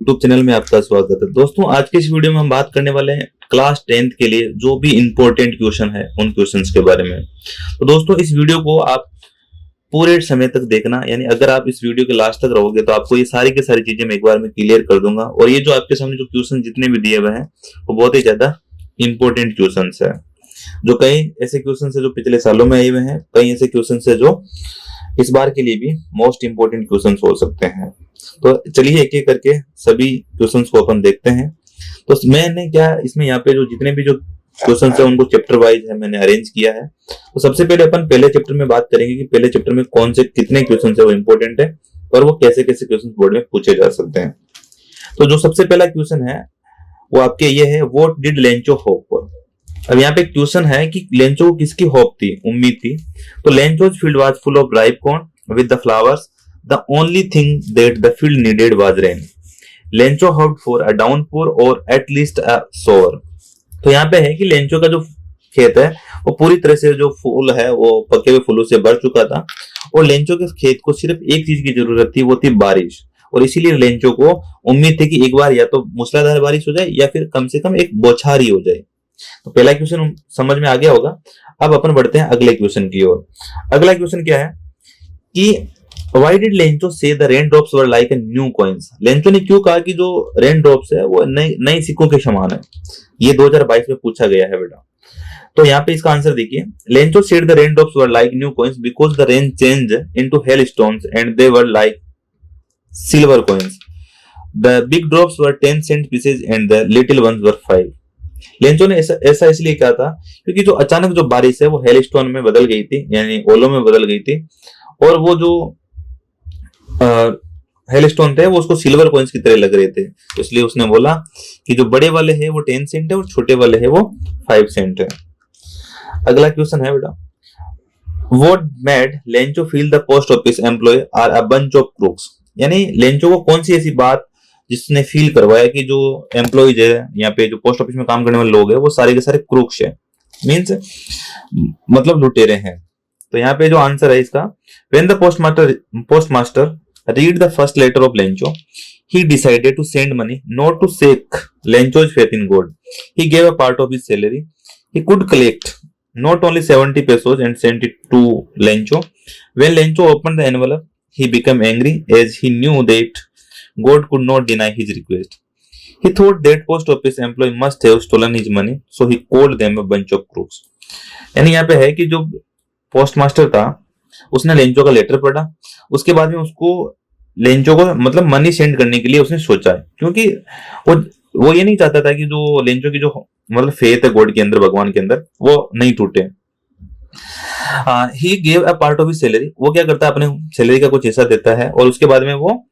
YouTube channel में आपका स्वागत है। दोस्तों, आज के इस वीडियो में हम बात करने वाले हैं क्लास 10th के लिए जो भी इंपॉर्टेंट क्वेश्चन है उन क्वेश्चंस के बारे में। तो दोस्तों, इस वीडियो को आप पूरे समय तक देखना, यानी अगर आप इस वीडियो के लास्ट तक रहोगे तो आपको ये सारी की सारी चीजें मैं एक बार में क्लियर कर दूंगा। और ये जो आपके सामने जो क्वेश्चन जितने भी दिए हुए हैं वो बहुत ही ज्यादा इंपॉर्टेंट क्वेश्चन है। जो कई ऐसे क्वेश्चन है जो पिछले सालों में आए हुए हैं, कई ऐसे क्वेश्चन है जो इस बार के लिए भी मोस्ट इंपोर्टेंट क्वेश्चंस हो सकते हैं। तो चलिए एक एक करके सभी क्वेश्चंस को अपन देखते हैं। तो मैंने क्या इसमें यहाँ पे जो जितने भी जो क्वेश्चंस है उनको चैप्टर वाइज है मैंने अरेंज किया है। तो सबसे पहले अपन पहले चैप्टर में बात करेंगे कि पहले चैप्टर में कौन से कितने क्वेश्चंस है वो इंपॉर्टेंट है और वो कैसे कैसे क्वेश्चन बोर्ड में पूछे जा सकते हैं। तो जो सबसे पहला क्वेश्चन है वो आपके ये है, what did Lencho hope for. अब यहाँ पे क्वेश्चन है कि लेंचो को किसकी होप थी, उम्मीद थी। तो Lencho's field was full of ripe corn with the flowers, the only thing that the field needed was rain. Lencho hoped for a downpour और एट लीस्ट अ सोवर। तो यहाँ पे है कि लेंचो का जो खेत है वो पूरी तरह से जो फूल है वो पके हुए फूलों से भर चुका था और लेंचो के खेत को सिर्फ एक चीज की जरूरत थी, वो थी बारिश। और इसीलिए लेंचो को उम्मीद थी कि एक बार या तो मूसलाधार बारिश हो जाए या फिर कम से कम एक बौछार ही हो जाए। तो पहला क्वेश्चन समझ में आ गया होगा। अब अपन बढ़ते हैं अगले क्वेश्चन की ओर। अगला क्वेश्चन क्या है कि व्हाई डिड लेंचो से the rain drops were like a new coins. Lencho ने क्यों कहा कि जो रेन ड्रॉप्स है वो नए नए सिक्कों के समान है। ये 2022 में पूछा गया है बेटा। तो यहाँ पे इसका आंसर देखिए, Lencho said the rain drops were like new coins because the rain change into hail stones and they were like silver coins. The big drops were 10 cent pieces and the little ones were 5। Lencho ने ऐसा इसलिए कहा था क्योंकि जो अचानक जो बारिश है वो हेलस्टोन में बदल गई थी, यानी ओलों में बदल गई थी। और वो जो हेलस्टोन थे वो उसको सिल्वर कॉइंस की तरह लग रहे थे। तो इसलिए उसने बोला कि जो बड़े वाले हैं वो 10 सेंट है और छोटे वाले हैं वो 5 सेंट है। अगला क्वेश्चन है बेटा, what made Lencho feel the post office employ are a bunch of crooks. यानी लेंचो को कौन सी ऐसी बात जिसने फील करवाया कि जो एम्प्लॉइज है यहाँ पे जो पोस्ट ऑफिस में काम करने वाले लोग हैं वो सारे के सारे क्रूक्स है, मींस मतलब लुटेरे हैं। तो यहाँ पे जो आंसर है इसका, when the postmaster read the first letter of Lencho he decided to send money not to shake Lencho's faith in God. He gave a part of his salary. He could collect not only 70 pesos and sent it to Lencho. When Lencho opened the envelope, he became angry as he knew that God could not deny his request. He thought that post office employee must have stolen his money, so he called them a bunch of crooks. यानी यहाँ पे है कि जो post master था उसने Lencho का letter पढ़ा, उसके बाद में उसको लेंचो को मतलब मनी सेंड करने के लिए उसने सोचा है, क्योंकि वो ये नहीं चाहता था कि जो लेंचो की जो मतलब फेथ है गॉड के अंदर, भगवान के अंदर, वो नहीं टूटे। He gave a part of his salary. वो क्या करता है, अपने सैलरी का कुछ हिस्सा देता है और उसके बाद में वो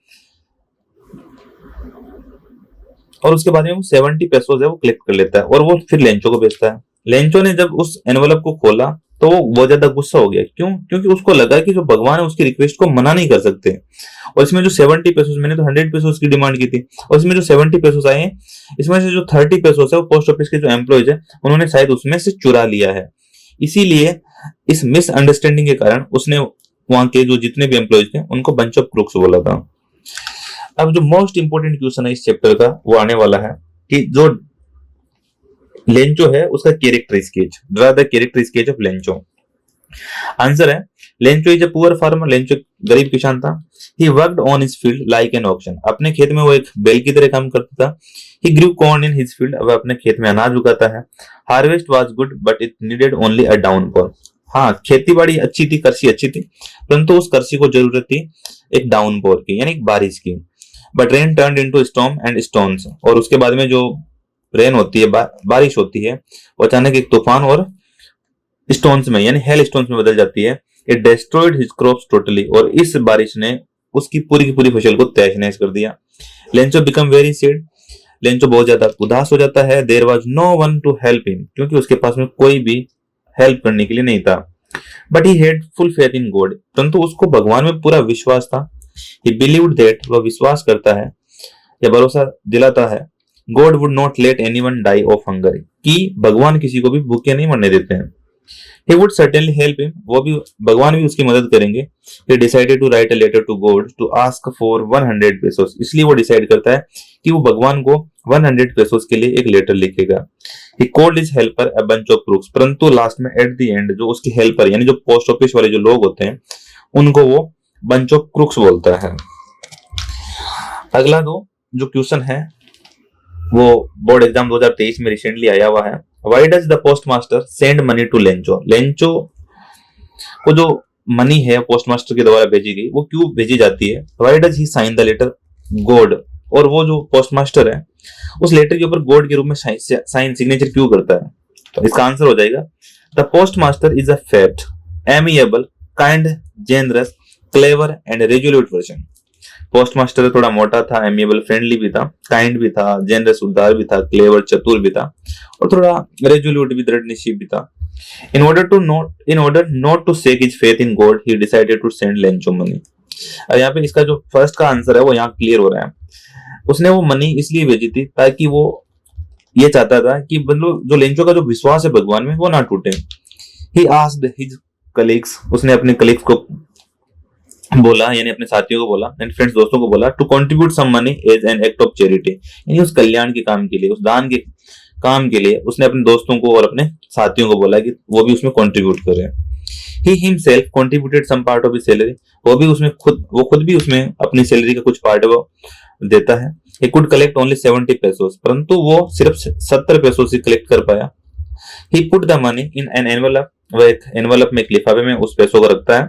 70 पेसोस है वो कलेक्ट कर लेता है और वो फिर लेंचो को बेचता है। लेंचो ने जब उस एनवलप को खोला तो वो बहुत ज्यादा गुस्सा हो गया। क्यों? क्योंकि उसको लगा कि जो भगवान है उसकी रिक्वेस्ट को मना नहीं कर सकते। और इसमें जो 70 पेसोस, मैंने तो 100 पेसोस की डिमांड की थी, और इसमें जो 70 पेसोस आए हैं इसमें से जो 30 पेसोस है वो पोस्ट ऑफिस के जो एम्प्लॉइज है उन्होंने शायद उसमें से चुरा लिया है। इसीलिए इस मिसअंडरस्टैंडिंग के कारण उसने वहां के जो जितने भी एम्प्लॉइज थे उनको बंच ऑफ क्रूक्स बोला था। अब जो मोस्ट इंपोर्टेंट क्वेश्चन है इस चैप्टर का वो आने वाला है कि जो लेंचो है उसका character sketch, draw the character sketch of Lencho. Answer है, Lencho is a poor farmer. Lencho गरीब किसान था। He worked on his field like an auction. अपने खेत में वो एक बैल की तरह काम करता था। ही ग्रू कॉर्न इन हिज फील्ड। वह अपने खेत में अनाज उगाता है। Harvest was good but it needed only a downpour. हाँ, खेती बाड़ी अच्छी थी, कृषि अच्छी थी, परंतु उस कृषि को जरूरत थी एक डाउनपोर की, यानी बारिश की। But rain turned into storm and stones. और उसके बाद में जो रेन होती है, बारिश होती है, वो अचानक एक तूफान और स्टोन्स में, यानी हेल स्टोन्स में बदल जाती है। It destroyed his crops totally. और इस बारिश ने उसकी पूरी की पूरी फसल को तहस नहस कर दिया। Lencho become very sad. Lencho बहुत ज्यादा उदास हो जाता है। There was no one to help him. क्योंकि उसके पास में कोई भी हेल्प करने के लिए नहीं था। But he had full faith in God. परंतु उसको भगवान में पूरा विश्वास था। ही बिलीव्ड दैट, वह विश्वास करता है या भरोसा दिलाता है, God would not let anyone die of hunger, कि भगवान किसी को भी भूखे नहीं मरने देते हैं। He would certainly help him. वो भी भगवान भी उसकी मदद करेंगे. He decided to write a letter to God to ask for 100 pesos. इसलिए वो डिसाइड करता है कि वो भगवान को 100 pesos के लिए एक लेटर लिखेगा. He called his helper a bunch of crooks. परंतु लास्ट में एट द एंड जो उसकी हेल्पर यानी जो पोस्ट ऑफिस वाले जो लोग होते हैं उनको वो बंच ऑफ क्रूक्स बोलता है. अगला जो क्वेश्चन है वो बोर्ड एग्जाम 2023 में रिसेंटली आया हुआ है. Why does the postmaster send money to Lencho? Lencho को जो मनी है पोस्टमास्टर के द्वारा भेजी गई वो क्यों भेजी जाती है? Why does he sign the letter God? और वो जो पोस्टमास्टर है उस लेटर के ऊपर गॉड के रूप में साइन सिग्नेचर क्यों करता है? तो इसका आंसर हो जाएगा the postmaster is a fat, amiable, kind, generous, clever and resolute person. Postmaster थोड़ा मोटा था, एमिएबल फ्रेंडली भी था, काइंड भी था, जेनरस उदार भी था, क्लेवर चतुर भी था और थोड़ा रेजोल्यूट भी दृढ़ निश्चय भी था. In order not to shake his faith in God, he decided to send Lencho money. अब यहाँ पे इसका जो फर्स्ट का आंसर है वो यहाँ क्लियर हो रहा है. उसने वो मनी इसलिए भेजी थी ताकि वो ये चाहता था कि मतलब जो लेंचो का जो विश्वास है भगवान में वो ना टूटे. He asked his colleagues, उसने अपने कलीग्स को बोला यानी अपने साथियों को बोला एंड फ्रेंड्स दोस्तों को बोला to contribute some money as an act of charity, यानी उस कल्याण के काम के लिए, उस दान के काम के लिए उसने अपने दोस्तों को और अपने साथियों को बोला कि वो भी उसमें कंट्रीब्यूट करें. He himself contributed some part of his salary, वो खुद भी उसमें अपनी सैलरी का कुछ पार्ट वो देता है. He could collect only 70 pesos, परंतु वो सिर्फ 70 पैसों से कलेक्ट कर पाया. He put the money in an envelope, वो एक एनवलप में एक लिफाफे में उस पैसों को रखता है.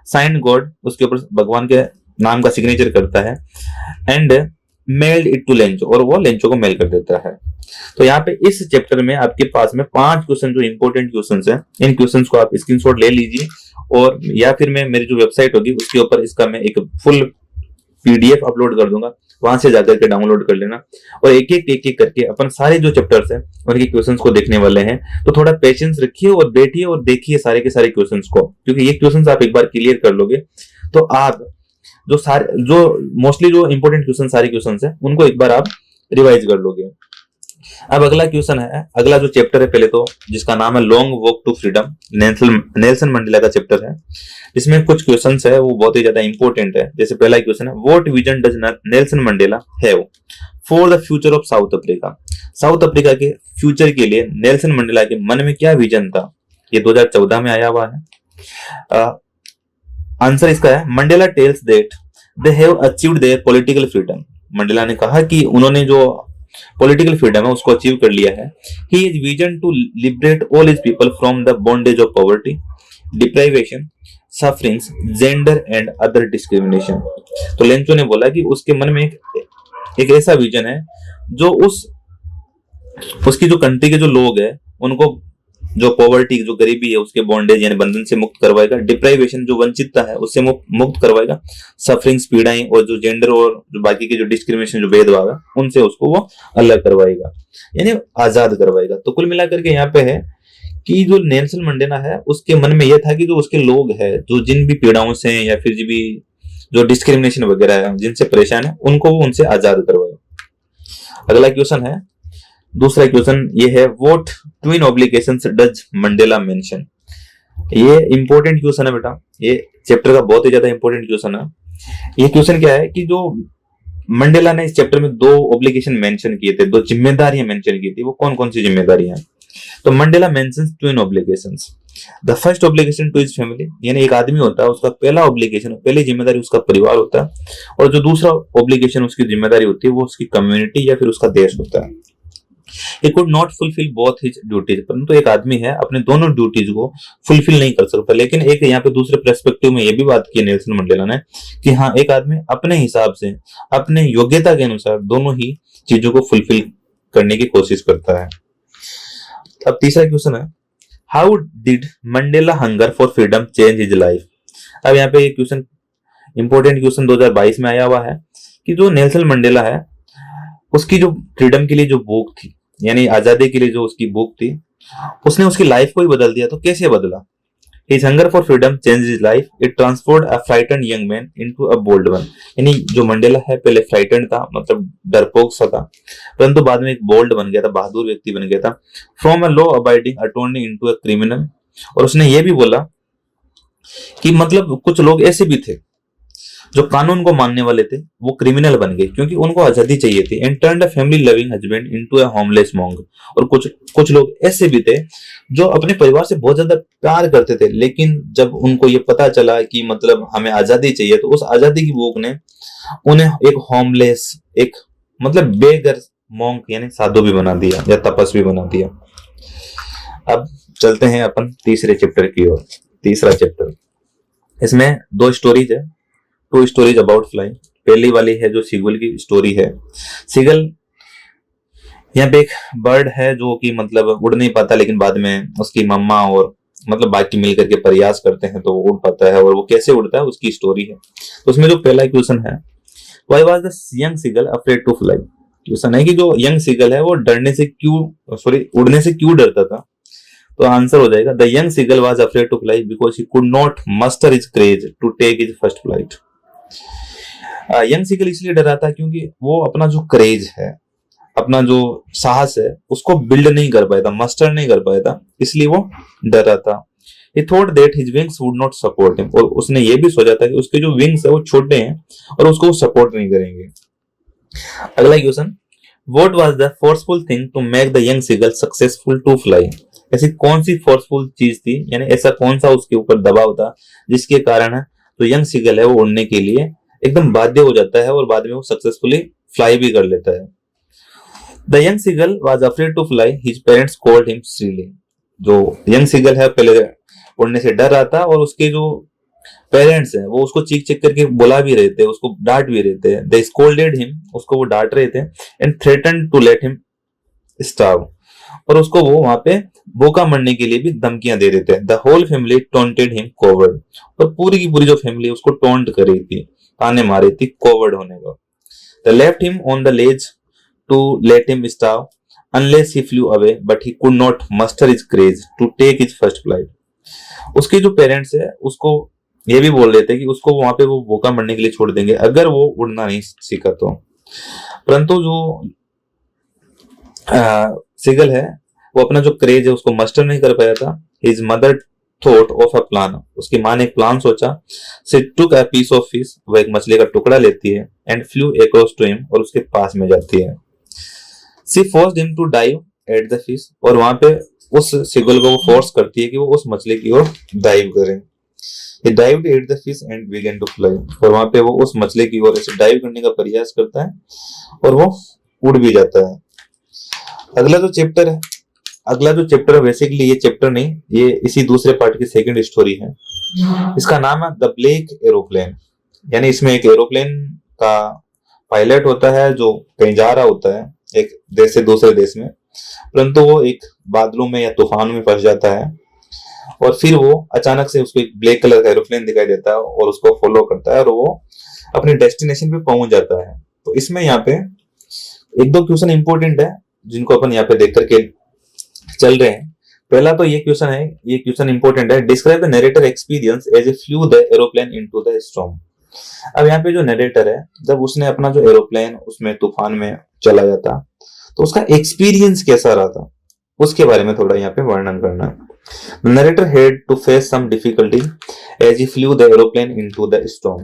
साइंड गॉड, उसके ऊपर भगवान के नाम का सिग्नेचर करता है. And mailed it to Lencho, और वो लेंचो को मेल कर देता है. तो यहाँ पे इस चैप्टर में आपके पास में 5 क्वेश्चन जो इंपॉर्टेंट क्वेश्चंस हैं, इन क्वेश्चंस को आप स्क्रीनशॉट ले लीजिए और या फिर मैं मेरी जो वेबसाइट होगी उसके ऊपर इसका मैं एक फुल पीडीएफ अपलोड कर दूंगा, वहां से जाकर के डाउनलोड कर लेना और एक एक करके अपन सारे जो चैप्टर्स हैं उनके क्वेश्चंस को देखने वाले हैं. तो थोड़ा पेशेंस रखिए और बैठिए और देखिए सारे के सारे क्वेश्चंस को, क्योंकि ये क्वेश्चंस आप एक बार क्लियर कर लोगे तो आप जो मोस्टली जो इंपॉर्टेंट क्वेश्चन सारे क्वेश्चंस हैं उनको एक बार आप रिवाइज कर लोगे. अब अगला क्वेश्चन है, अगला जो चैप्टर है पहले तो जिसका नाम है Long Walk to Freedom, Nelson Mandela का चैप्टर है. इसमें कुछ क्वेश्चंस है वो बहुत ही ज्यादा इंपॉर्टेंट है. जैसे पहला क्वेश्चन है, what vision does Nelson Mandela have for the future of south Africa? South Africa के फ्यूचर के लिए नेल्सन मंडेला के मन में क्या विजन था? ये 2014 में आया हुआ है. आंसर इसका है Mandela tells that they have achieved their political freedom. Mandela ने कहा कि उन्होंने जो पॉलिटिकल फ्रीडम है उसको अचीव कर लिया है. He is vision to liberate all his people from the bondage of poverty, deprivation, sufferings, gender and other discrimination. तो लेंचो ने बोला कि उसके मन में एक ऐसा विजन है जो उसकी जो कंट्री के जो लोग हैं उनको जो पॉवर्टी, जो गरीबी है उसके बॉन्डेज यानी बंधन से मुक्त करवाएगा, डिप्राइवेशन जो वंचितता है उससे मुक्त करवाएगा, सफरिंग्स पीड़ाएं और जो जेंडर और जो बाकी के जो डिस्क्रिमिनेशन जो भेदभाव है उनसे उसको वो अलग करवाएगा यानी आजाद करवाएगा. तो कुल मिलाकर के यहाँ पे है कि जो नेल्सन मंडेला है उसके मन में यह था कि जो उसके लोग हैं जो जिन भी पीड़ाओं से या फिर भी जो डिस्क्रिमिनेशन वगैरह है जिनसे परेशान है उनको वो उनसे आजाद करवाए. अगला क्वेश्चन है, दूसरा क्वेश्चन ये है, what twin obligations does Mandela mention? ये इंपॉर्टेंट क्वेश्चन है बेटा, ये चैप्टर का बहुत ही ज्यादा इंपॉर्टेंट क्वेश्चन है. ये क्वेश्चन क्या है कि जो मंडेला ने इस चैप्टर में 2 ऑब्लिगेशन मेंशन किए थे, 2 जिम्मेदारियां मेंशन की थी. वो कौन कौन सी जिम्मेदारियां हैं? तो Mandela mentions twin obligations. The first obligation to his family, यानी एक आदमी होता है उसका पहला ऑब्लिगेशन, पहली जिम्मेदारी उसका परिवार होता है, और जो दूसरा ऑब्लिगेशन उसकी जिम्मेदारी होती है वो उसकी कम्युनिटी या फिर उसका देश होता है. He could not fulfill both his duties, परंतु एक आदमी है अपने दोनों ड्यूटीज को फुलफिल नहीं कर सकता. लेकिन एक यहाँ पे दूसरे पर्सपेक्टिव में ये भी बात की नेल्सन मंडेला ने कि हाँ एक आदमी अपने हिसाब से अपने योग्यता के अनुसार दोनों ही चीजों को फुलफिल करने की कोशिश करता है. अब तीसरा क्वेश्चन है, how did Mandela hunger for freedom change his life? अब यहाँ पे क्वेश्चन इंपॉर्टेंट क्वेश्चन 2022 में आया हुआ है कि जो नेल्सन मंडेला है उसकी जो फ्रीडम के लिए जो भूख थी यानी आजादी के लिए जो उसकी भूख थी उसने उसकी लाइफ को ही बदल दिया. तो कैसे बदला? His hunger for freedom changed his life. It transformed a frightened young man into a bold one. यानी जो मंडेला है पहले फ्राइटेंड था, मतलब डरपोक सा था, परंतु बाद में एक बोल्ड बन गया था, बहादुर व्यक्ति बन गया था. From a law abiding attorney into a criminal. और उसने ये भी बोला कि मतलब कुछ लोग ऐसे भी थे जो कानून को मानने वाले थे, वो क्रिमिनल बन गए क्योंकि उनको आजादी चाहिए थी, and turned a family loving husband into a homeless monk. और कुछ कुछ लोग ऐसे भी थे जो अपने परिवार से बहुत ज्यादा प्यार करते थे, लेकिन जब उनको ये पता चला कि मतलब हमें आजादी चाहिए, तो उस आजादी की भूख ने उन्हें एक होमलेस, एक मतलब बेघर मॉन्क यानी साधु भी बना दिया या तपस्वी बना दिया। अब चलते हैं अपन तीसरे चैप्टर की ओर। तीसरा चैप्टर, इसमें दो स्टोरीज है, टू स्टोरीज अबाउट फ्लाई। पहली वाली है जो सीगल की स्टोरी है। सीगल यहाँ पे एक बर्ड है जो कि मतलब उड़ नहीं पाता, लेकिन बाद में उसकी मम्मा और मतलब बाकी मिलकर के प्रयास करते हैं तो वो उड़ पाता है, और वो कैसे उड़ता है उसकी स्टोरी है। तो उसमें जो पहला क्वेश्चन है, why was the young seagull afraid to fly. Question है कि जो यंग सीगल है वो डरने से क्यों, सॉरी उड़ने से क्यों डरता था। तो आंसर हो जाएगा, the young seagull was afraid to fly because he could not muster his courage to take his first flight. Young seagull इसलिए डरा था क्योंकि वो अपना जो करेज है, अपना जो साहस है, उसको बिल्ड नहीं कर पाया था, मस्टर नहीं कर पाया था, इसलिए वो डरा था। He thought that his wings would not support him, और उसने ये भी सोचा था कि उसके जो विंग्स है वो छोटे हैं और उसको सपोर्ट नहीं करेंगे। अगला question, What was the forceful thing to make the young seagull successful to fly? ऐसी कौन सी फोर्सफुल चीज थी, यानी ऐसा कौन सा उसके ऊपर दबाव था जिसके कारण जो यंग सीगल है वो उड़ने के लिए एकदम बाध्य हो जाता है और बाद में वो सक्सेसफुली फ्लाई भी कर लेता है। The young seagull was afraid to fly. His parents called him silly. जो यंग सीगल है पहले उड़ने से डर रहा था, और उसके जो पेरेंट्स हैं वो उसको चीख चीख करके बुला भी रहे थे, उसको डांट भी रहे थे। They scolded him, उसको वो डांट रहे थे, and threatened to let him starve, और उसको वो वहां पे भूखा मरने के लिए भी धमकियां दे रहे थे। The whole family taunted him coward, और पूरी की पूरी जो फैमिली उसको टोंट कर रही थी, ताने मार रही थी कॉवर्ड होने का। They left him on the ledge to let him starve unless he flew away, but he could not muster his courage to take his first flight. उसके जो पेरेंट्स है उसको ये भी बोल रहे थे कि उसको वहां पे वो भूखा मरने के लिए छोड़ देंगे अगर वो उड़ना नहीं सीखा तो। परंतु जो सीगल है वो अपना जो क्रेज है उसको मस्टर नहीं कर पाया था। His mother thought of a plan, उसकी माँ ने एक प्लान सोचा। She took a piece of fish, वो एक मछली का टुकड़ा लेती है, and flew across to him, और उसके पास में जाती है। She forced him to dive at the fish, और वहां पे उस सीगल को वो फोर्स करती है कि वो उस मछली की ओर डाइव करे। He dived at the fish and began to fly, और वहां पे वो उस मछली की ओर ऐसे डाइव करने का प्रयास करता है और वो उड़ भी जाता है। अगला जो चैप्टर है बेसिकली ये चैप्टर नहीं, ये इसी दूसरे पार्ट की सेकंड स्टोरी है। इसका नाम है द ब्लैक एरोप्लेन। यानी इसमें एक एरोप्लेन का पायलट होता है जो कहीं जा रहा होता है एक देश से दूसरे देश में, परंतु वो एक बादलों में या तूफान में फंस जाता है, और फिर वो अचानक से उसको एक ब्लैक कलर का एरोप्लेन दिखाई देता है और उसको फॉलो करता है और वो अपने डेस्टिनेशन पे पहुंच जाता है। तो इसमें यहाँ पे एक दो क्वेश्चन इंपॉर्टेंट है जिनको अपन यहाँ पे देख करके चल रहे हैं। पहला तो ये क्वेश्चन इंपॉर्टेंट है, describe the narrator experience as a flew the aeroplane into the storm. अब यहाँ पे जो नरेटर है, जब उसने अपना जो एरोप्लेन उसमें तूफान में चला जाता तो उसका एक्सपीरियंस कैसा रहा था, उसके बारे में थोड़ा यहाँ पे वर्णन करना है। The narrator had to face some difficulties as he flew the aeroplane into the storm.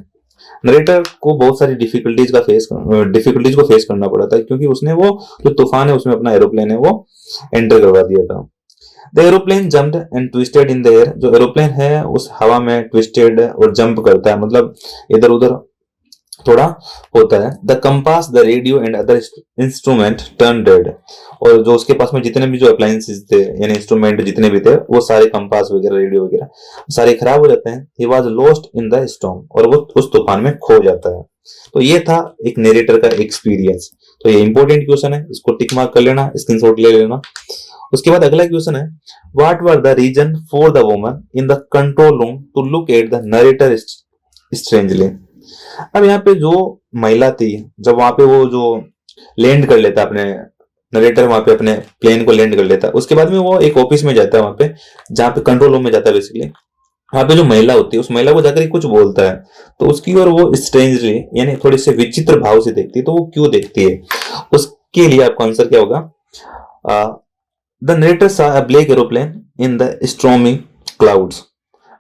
Narrator को बहुत सारी डिफिकल्टीज को फेस करना पड़ा था क्योंकि उसने वो जो तूफान है उसमें अपना एरोप्लेन है वो एंटर करवा दिया था। The aeroplane jumped and twisted in the air. जो एरोप्लेन है उस हवा में ट्विस्टेड और जंप करता है, मतलब इधर उधर थोड़ा होता है। The compass, the radio and other instrument turn dead, और जो उसके पास में जितने भी जो अप्लायंसेस थे यानी इंस्ट्रूमेंट जितने भी थे वो सारे कंपास वगैरह रेडियो वगैरह सारे खराब हो जाते हैं। He was lost in the storm, और वो उस तूफान में खो जाता है। तो ये था एक नरेटर का एक्सपीरियंस। तो ये इंपॉर्टेंट क्वेश्चन है, इसको टिक मार्क कर लेना, स्क्रीनशॉट ले लेना। उसके बाद अगला क्वेश्चन है, what were the reason for the woman in the control room to look at the narrator strangely. अब यहाँ पे जो महिला थी, जब वहां पे वो जो लैंड कर लेता अपने नरेटर वहां पे अपने प्लेन को लैंड कर लेता, उसके बाद में वो एक ऑफिस में जाता है वहां पे जहाँ पे कंट्रोल रूम में जाता है बेसिकली। वहां पे जो महिला होती है उस महिला को जाकर कुछ बोलता है तो उसकी और वो स्ट्रेंजली यानी थोड़ी सी विचित्र भाव से देखती है। तो वो क्यों देखती है, उसके लिए आपका आंसर क्या होगा? The narrator saw a black aeroplane in the stormy clouds.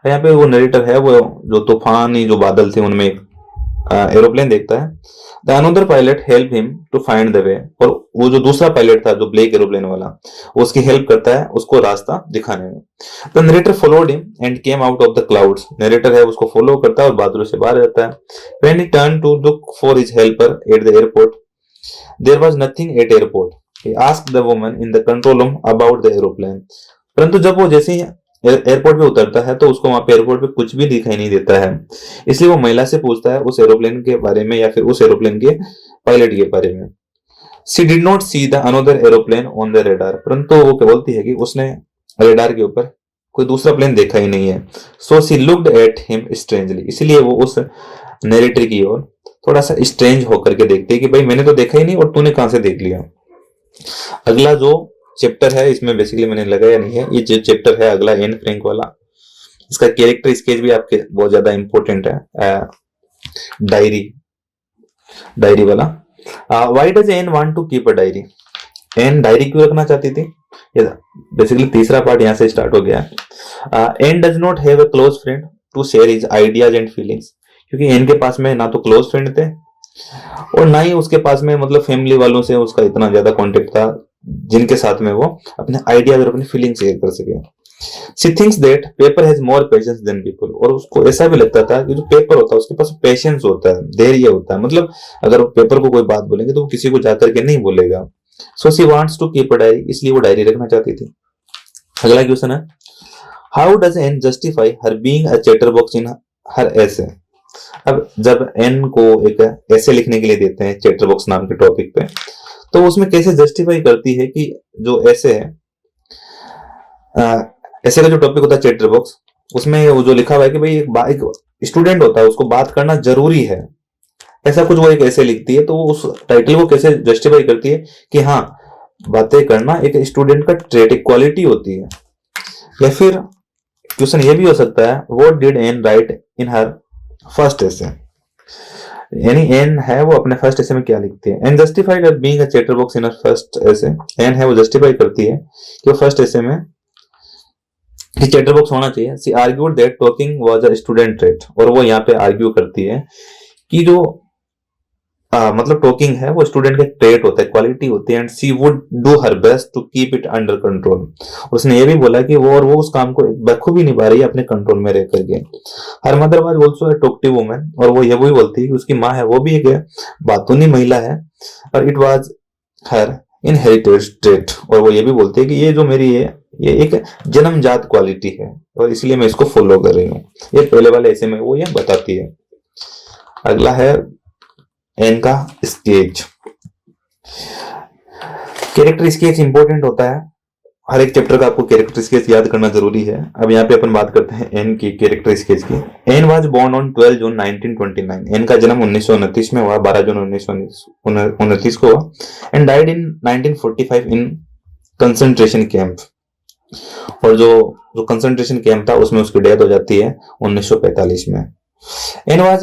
यहाँ पे वो नरेटर है, वो जो तूफानी जो बादल थे उनमें एक एरोप्लेन देखता है। The another pilot help him to find the way, और वो जो दूसरा पायलट था जो ब्लैक एरोप्लेन वाला, वो उसकी हेल्प करता है उसको रास्ता दिखाने में। The narrator followed him and came out of the clouds, narrator है उसको फॉलो करता है और बादलों से बाहर जाता है। When he turn to look for his helper at the airport, there was nothing at airport. He asked the woman in the control room about the aeroplane, परंतु जब वो जैसे ही एयरपोर्ट पे उतरता है तो उसको वहां पे एयरपोर्ट पे कुछ भी दिखाई नहीं देता है। इसलिए वो महिला से पूछता है उस एरोप्लेन के बारे में या फिर उस एरोप्लेन के पायलट के बारे में। She did not see the another aeroplane on the radar, परंतु वो क्या बोलती है कि उसने रेडार के ऊपर कोई दूसरा प्लेन देखा ही नहीं है। सो सी लुक्ड एट हिम स्ट्रेंजली, इसलिए वो उस नरेटर की ओर थोड़ा सा स्ट्रेंज होकर के देखती है कि भाई मैंने तो देखा ही नहीं और तूने कहां से देख लिया। अगला जो चैप्टर है इसमें बेसिकली मैंने लगाया नहीं है, ये जो चैप्टर है अगला एन फ्रैंक वाला, इसका कैरेक्टर स्केच भी आपके बहुत ज्यादा इंपॉर्टेंट है। डायरी वाला। Why does Anne want to keep a diary, Anne diary क्यों रखना चाहती थी, ये बेसिकली तीसरा पार्ट यहाँ से स्टार्ट हो गया। Anne does not have a close friend to share his ideas and feelings, क्योंकि एन के पास में ना तो क्लोज फ्रेंड थे और ना ही उसके पास में मतलब फैमिली वालों से उसका इतना ज्यादा कांटेक्ट था जिनके साथ में वो अपने आइडियाज और अपनी फीलिंग शेयर कर सके। She thinks that paper has more patience than people, और उसको ऐसा भी लगता था कि जो पेपर होता है उसके पास पेशेंस होता है, धैर्य होता है, मतलब अगर वो पेपर को कोई बात बोलेंगे तो वो किसी को जाकर के नहीं बोलेगा। So she wants to keep a diary, इसलिए वो डायरी रखना चाहती थी। अगला क्वेश्चन है how does Anne justify her being a chatterbox in her essay. अब जब एन को एक ऐसे लिखने के लिए देते हैं चैटर बॉक्स नाम के टॉपिक पे, तो उसमें कैसे जस्टिफाई करती है कि जो ऐसे है, ऐसे का जो टॉपिक होता है चैटर बॉक्स, उसमें वो जो लिखा हुआ है कि भाई एक स्टूडेंट होता है उसको बात करना जरूरी है, ऐसा कुछ वो एक ऐसे लिखती है, तो वो उस टाइटल को कैसे जस्टिफाई करती है कि हाँ बातें करना एक स्टूडेंट का ट्रेट, एक क्वालिटी होती है। या फिर क्वेश्चन ये भी हो सकता है what did Anne write in her first essay, यानी एन है वो अपने फर्स्ट एसे में क्या लिखती है। Anne justified at being a chatterbox in her first essay, Anne है वो जस्टिफाई करती है कि वो फर्स्ट एसे में कि चैटर बॉक्स होना चाहिए। She argued that talking was a student trait, और वो यहाँ पे आर्ग्यू करती है कि जो मतलब टॉकिंग है वो स्टूडेंट का ट्रेट होता है, क्वालिटी होती है। And she would do her best to keep it under control, उसने ये भी बोला कि वो उस काम को बखूबी निभा रही है अपने कंट्रोल में रह करके। Her mother was also a talkative woman, और वो ये भी बोलती है कि उसकी माँ है वो भी एक बातूनी महिला है, और it was her inherited trait, और वो ये भी बोलती है कि ये जो मेरी है ये एक जन्मजात क्वालिटी है और इसलिए मैं इसको फॉलो कर रही हूँ। ये पहले वाले ऐसे में वो ये बताती है। अगला है एन का स्केच। कैरेक्टर स्केच इंपॉर्टेंट होता है, हर एक चैप्टर का आपको कैरेक्टर स्केच याद करना जरूरी है। अब यहाँ पे अपन बात करते हैं एन की कैरेक्टर स्केच की। Anne was born on 12 June 1929, Anne का जन्म 1929 में हुआ, 12 जून 1929 को हुआ। And died in 1945 in concentration camp, और जो कंसंट्रेशन कैंप था उसमें उसकी डेथ हो जाती है 1945 में। Anne was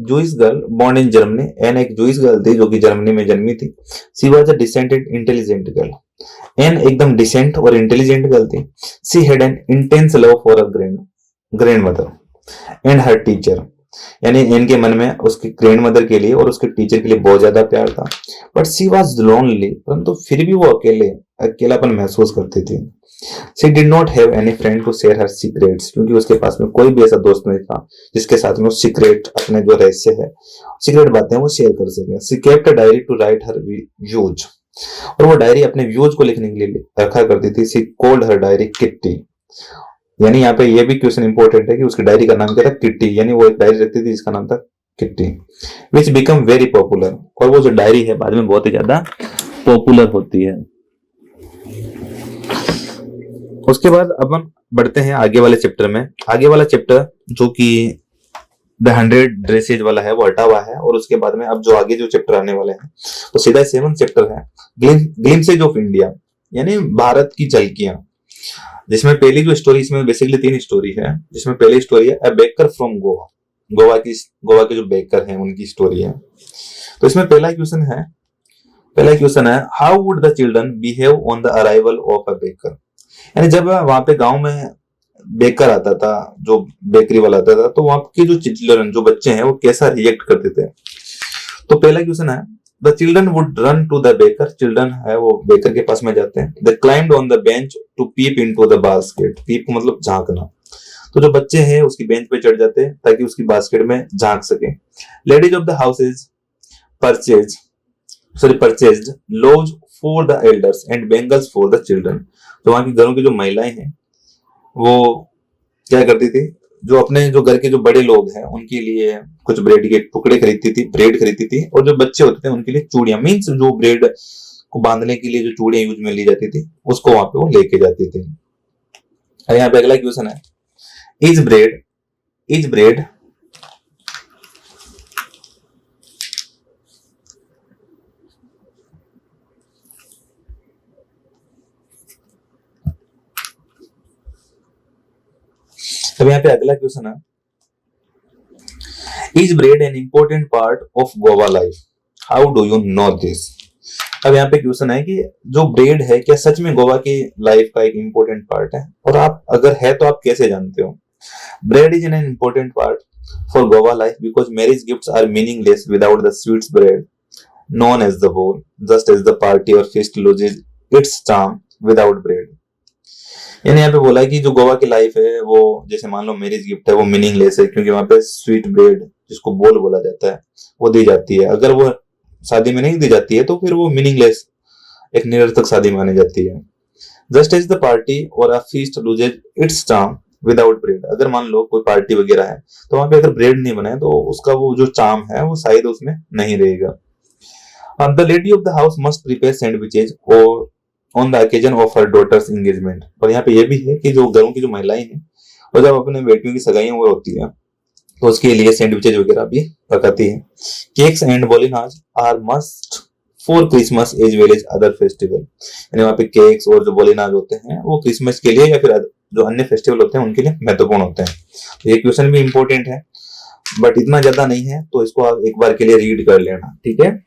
Jewish girl born in Germany, Anne एक जूइश गर्ल थी जो कि जर्मनी में जन्मी थी। She was a decent and intelligent girl, Anne एकदम डिसेंट और इंटेलिजेंट गर्ल थी। She had an intense love for a grand mother and her teacher, यानी एन के मन में उसकी ग्रैंड मदर के लिए और उसके टीचर के लिए बहुत ज्यादा प्यार था। बट सी वाज लोनली, परंतु फिर भी वो अकेलापन महसूस करती थी। She did not have any friend to share her secrets, क्योंकि उसके पास में कोई भी ऐसा दोस्त नहीं था जिसके साथ में वो सीक्रेट, अपने जो रहस्य है, सीक्रेट बातें वो शेयर कर सके। She kept a diary to write her views, और वो डायरी अपने व्यूज को लिखने के लिए रखा करती थी। She called her diary kitty, यानी यहाँ पे ये भी क्वेश्चन इंपॉर्टेंट है कि उसकी डायरी का नाम क्या था, किट्टी, यानी वो एक डायरी रखती थी जिसका नाम था किट्टी, विच बिकम वेरी पॉपुलर, और वो जो डायरी है बाद में बहुत ही ज्यादा पॉपुलर होती है। उसके बाद अपन बढ़ते हैं आगे वाले चैप्टर में। आगे वाला चैप्टर जो कि द 100 ड्रेसेज वाला है वो हटा हुआ है, और उसके बाद में अब जो आगे जो चैप्टर आने वाले हैं वो सीधा 7th चैप्टर है, ग्लिम्पसेज ऑफ इंडिया, यानी भारत की झलकियां, जिसमें पहली जो स्टोरी, इसमें बेसिकली 3 स्टोरी है, जिसमें पहली स्टोरी है a baker from Goa, Goa के जो बेकर हैं उनकी स्टोरी है। तो इसमें पहला क्वेश्चन है how would the children behave on the arrival of a baker, यानी जब वहां पे गांव में बेकर आता था, जो बेकरी वाला आता था, तो वहां के जो चिल्ड्रन, जो बच्चे हैं, वो कैसा रिएक्ट करते थे। तो पहला क्वेश्चन है, the children would run to the baker, children है वो बेकर के पास में जाते हैं। They climbed on the bench to peep into the basket, peep मतलब झांकना, तो जो बच्चे हैं उसकी बेंच पे चढ़ जाते हैं ताकि उसकी बास्केट में झांक सके। Ladies of the house is purchased loaves for the elders and bangles for the children, तो वहां की घरों की जो महिलाएं हैं वो क्या करती थी, जो अपने जो घर के जो बड़े लोग हैं उनके लिए कुछ ब्रेड के टुकड़े खरीदती थी, ब्रेड खरीदती थी, और जो बच्चे होते थे उनके लिए चूड़ियां, मीन्स जो ब्रेड को बांधने के लिए जो चूड़ियां यूज में ली जाती थी उसको वहां पे वो लेके जाती थी। यहाँ पे अगला क्वेश्चन है, इज ब्रेड अब यहाँ पे अगला क्वेश्चन है, is bread N important part of Goa life, how do you know this. अब यहाँ पे क्वेश्चन है कि जो ब्रेड है क्या सच में गोवा की लाइफ का एक इंपॉर्टेंट पार्ट है, और आप अगर है तो आप कैसे जानते हो। Bread is an important part for Goa life because marriage gifts are meaningless without the sweets bread known as the bowl, just as the party or feast loses its charm without bread। यानी यहाँ पे बोला है कि जो गोवा की life है वो जैसे मान लो मैरिज गिफ्ट है वो मीनिंगलेस है, क्योंकि वहां पे स्वीट ब्रेड जिसको बोल बोला जाता है वो दी जाती है। अगर वो शादी में नहीं दी जाती है तो फिर वो मीनिंगलेस, एक निरर्थक शादी मानी जाती है। जस्ट एज द पार्टी और अ feast loses it's charm without bread, अगर मान लो कोई पार्टी वगैरह है तो वहां पे अगर ब्रेड नहीं बनाए तो उसका वो जो चार्म है वो शायद उसमें नहीं रहेगा। The lady of the house must prepare sandwiches or on the occasion of her daughter's engagement। और यहाँ पे ये भी है कि जो घरों की जो महिलाएं हैं और जब अपने बेटियों की सगाई वो होती है तो उसके लिए सैंडविचेज वगैरह भी पकाती है। Cakes and bolinhas are must for Christmas as well as other festival, यानी वहाँ पे केक्स और जो बोलिनाज होते हैं वो क्रिसमस के लिए या फिर जो अन्य फेस्टिवल होते हैं उनके लिए महत्वपूर्ण होते हैं। तो ये क्वेश्चन भी इंपॉर्टेंट है बट इतना ज्यादा नहीं है, तो इसको आप एक बार के लिए रीड कर लेना, ठीक है।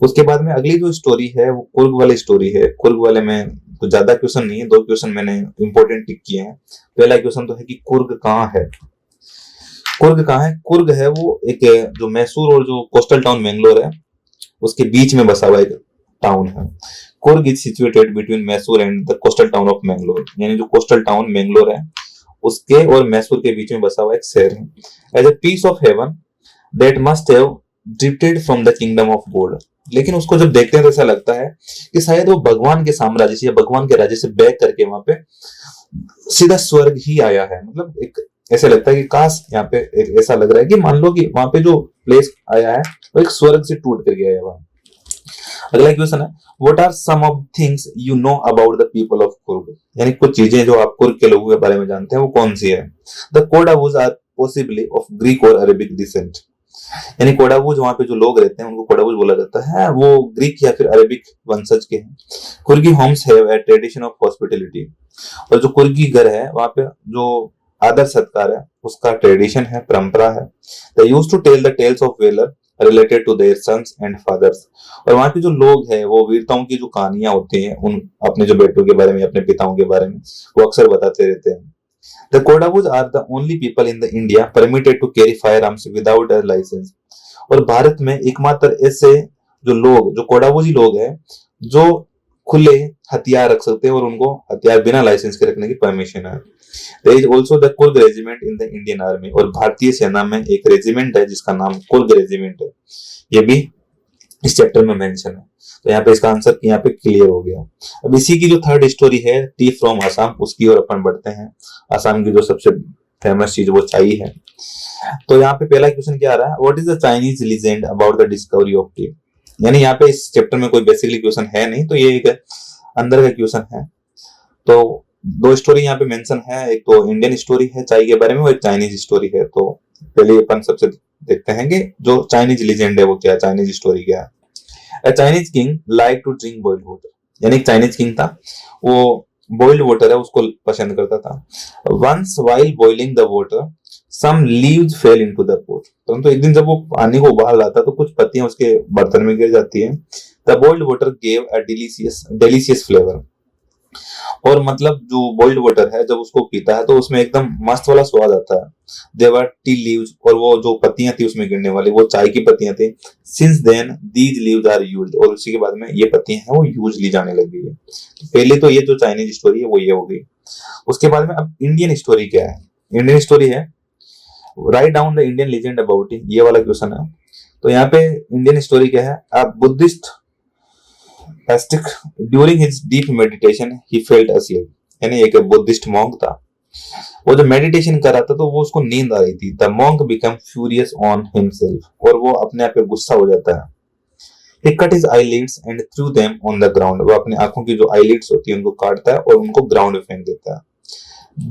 उसके बाद में अगली जो स्टोरी है वो कुर्ग वाली स्टोरी है। कुर्ग वाले में कुछ ज्यादा क्वेश्चन नहीं है, 2 क्वेश्चन मैंने इंपॉर्टेंट टिक किए हैं। पहला क्वेश्चन तो है कि कुर्ग कहाँ है। कुर्ग कहाँ है? कुर्ग है वो एक जो मैसूर और जो कोस्टल टाउन मैंगलोर है उसके बीच में बसा हुआ एक टाउन है। Coorg is situated between Mysore and the coastal town of Mangalore, यानी जो कोस्टल टाउन मैंगलोर है उसके और मैसूर के बीच में बसा हुआ एक शहर है। As a piece of heaven that must have drifted from the kingdom of God, लेकिन उसको जब देखते हैं तो ऐसा लगता है कि शायद वो भगवान के साम्राज्य से या भगवान के राज्य से बैक करके वहां पे सीधा स्वर्ग ही आया है। मतलब एक ऐसे लगता है कि काश यहाँ पे एक ऐसा लग रहा है कि मान लो कि वहां पे जो प्लेस आया है वो एक स्वर्ग से टूट कर गया है वहां। अगला क्वेश्चन है, what are some of things you know about the people of Coorg, यानी कुछ चीजें जो आप कुर्ग के लोगों के बारे में जानते हैं वो कौन सी है। The Kodavus are possibly of Greek और अरेबिक डिसेंट, यानी कोडावूज वहां पे जो लोग रहते हैं उनको कोडावूज बोला जाता है, वो ग्रीक या फिर अरेबिक वंशज के हैं। Coorgi homes have a tradition of hospitality, और जो कुर्गी घर है वहां पे जो आदर सत्कार है उसका ट्रेडिशन है, परंपरा है। They used to tell the tales of valour related to their sons and fathers, और वहां के जो लोग हैं वो वीरताओं की जो कहानियां होती हैं उन अपने जो बेटों के बारे में, अपने पिताओं के बारे में वो अक्सर बताते रहते हैं। The Kodavus are the only people in the India permitted to carry firearms without a license, और भारत में एकमात्र ऐसे जो लोग, जो कोडावुजी लोग हैं जो खुले हथियार रख सकते हैं और उनको हथियार बिना लाइसेंस के रखने की परमिशन है। There is also the Kurg regiment in the Indian Army, और भारतीय सेना में एक रेजिमेंट है जिसका नाम कुर्ग रेजिमेंट है, ये भी इस चैप्टर में मेंशन है। तो यहाँ पे इसका आंसर यहाँ पे क्लियर हो गया। अब इसी की जो थर्ड स्टोरी है टी फ्रॉम असम, उसकी ओर अपन बढ़ते हैं। असम की जो सबसे फेमस चीज वो चाय है। तो यहाँ पे पहला क्वेश्चन क्या आ रहा है, what is the Chinese legend about the discovery of T, यानी यहाँ पे इस चैप्टर में कोई बेसिकली क्वेश्चन है नहीं, तो ये एक अंदर का क्वेश्चन है। तो 2 स्टोरी यहाँ पे मेंशन है, एक तो इंडियन स्टोरी है चाय के बारे में और एक चाइनीज स्टोरी है। तो पहले अपन सबसे देखते हैं कि जो चाइनीज लीजेंड है वो क्या है, चाइनीज स्टोरी क्या है। A Chinese king liked to drink boiled water, यानी एक चाइनीज किंग था, वो बॉइल्ड वाटर है उसको पसंद करता था। Once while boiling the water, some leaves fell into the pot, तो एक दिन जब वो पानी को उबाल रहा था तो कुछ पत्तियां उसके बर्तन में गिर जाती है। The boiled water gave a delicious flavor, और मतलब जो बॉइल्ड वाटर है जब उसको पीता है तो उसमें एकदम मस्त वाला स्वाद आता है। देवर टी लीव्स, और वो जो पत्तियां थी उसमें गिरने वाली वो चाय की पत्तियां थी। Since then these leaves are used, और उसी के बाद में ये पत्तियां हैं वो यूज ली जाने लगी है। तो पहले तो ये जो चाइनीज स्टोरी है वो ये हो गई। उसके बाद में अब इंडियन स्टोरी क्या है। इंडियन स्टोरी है write down the Indian legend about it, ये वाला क्वेश्चन है। तो यहाँ पे इंडियन स्टोरी क्या है, a Buddhist asterisk during his deep meditation he felt asleep, यानी एक बुद्धिस्ट मॉन्क था, वो जब मेडिटेशन कर रहा था तो वो उसको नींद आ रही थी। The monk become furious on himself, और वो अपने आप पे गुस्सा हो जाता है। He cut his eyelids and threw them on the ground, वो अपनी आंखों की जो eyelids होती है उनको काटता है और उनको ग्राउंड में फेंक देता है।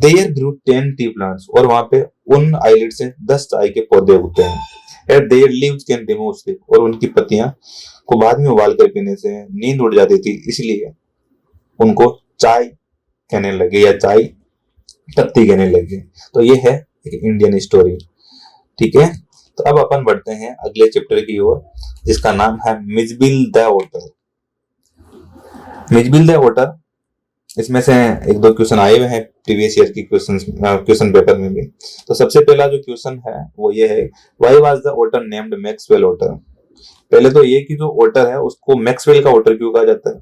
There grew 10 tea plants, और वहां पे उन eyelids से 10 चाय के पौधे उगते हैं। And their leaves can remove sleep, और उनकी पत्तियां को बाद में उबाल कर पीने से नींद उड़ जाती थी, इसलिए उनको चाय कहने लगे या चाय पत्ती कहने लगे। तो ये है एक इंडियन स्टोरी। ठीक है, तो अब अपन बढ़ते हैं अगले चैप्टर की ओर जिसका नाम है Mijbil the otter. Mijbil the otter, इसमें से एक दो क्वेश्चन आए हुए हैं प्रीवियस ईयर की क्वेश्चन पेपर में भी। तो सबसे पहला जो क्वेश्चन है वो ये है, why was the otter named Maxwell otter. पहले तो ये कि जो ओटर है उसको मैक्सवेल का ओटर क्यों कहा जाता है।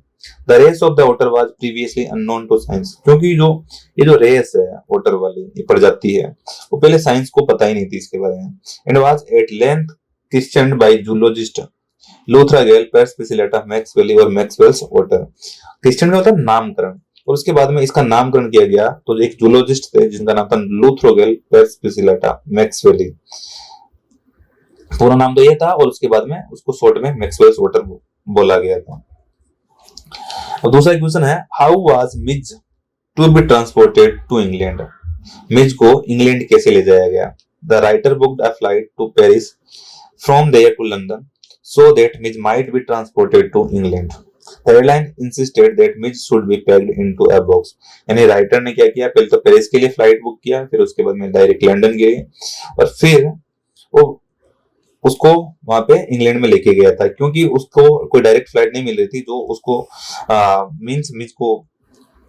The race of the otter was previously unknown to science, क्योंकि ये जो रेस है ओटर वाली ये प्रजाति है वो पहले साइंस को पता ही नहीं थी इसके बारे में। And was at length questioned by zoologist Lutrogale perspicillata maxwelli और मैक्सवेल्स ओटर। क्वेश्चन का मतलब नामकरण, और उसके बाद में इसका नामकरण किया गया। तो एक जूलॉजिस्ट थे जिनका नाम था लूथरागेल पेरस्पिसिलेटा मैक्सवेली, पूरा नाम तो ये था, और उसके बाद में उसको शॉर्ट में मैक्सवेल्स ओटर बोला गया था। और दूसरा क्वेश्चन है, how was Mij to be transported to England. Mij को इंग्लैंड कैसे ले जाया गया। The writer booked a flight to Paris from there to London so that Mij might be transported to England. The airline insisted that Midge should be packed into a box, यानी writer ने क्या किया, पहले तो Paris के लिए flight book किया, फिर उसके बाद में डायरेक्ट लंदन गए, और फिर वो उसको वहां पे इंग्लैंड में लेके गया था, क्योंकि उसको कोई डायरेक्ट फ्लाइट नहीं मिल रही थी जो उसको मींस मिज को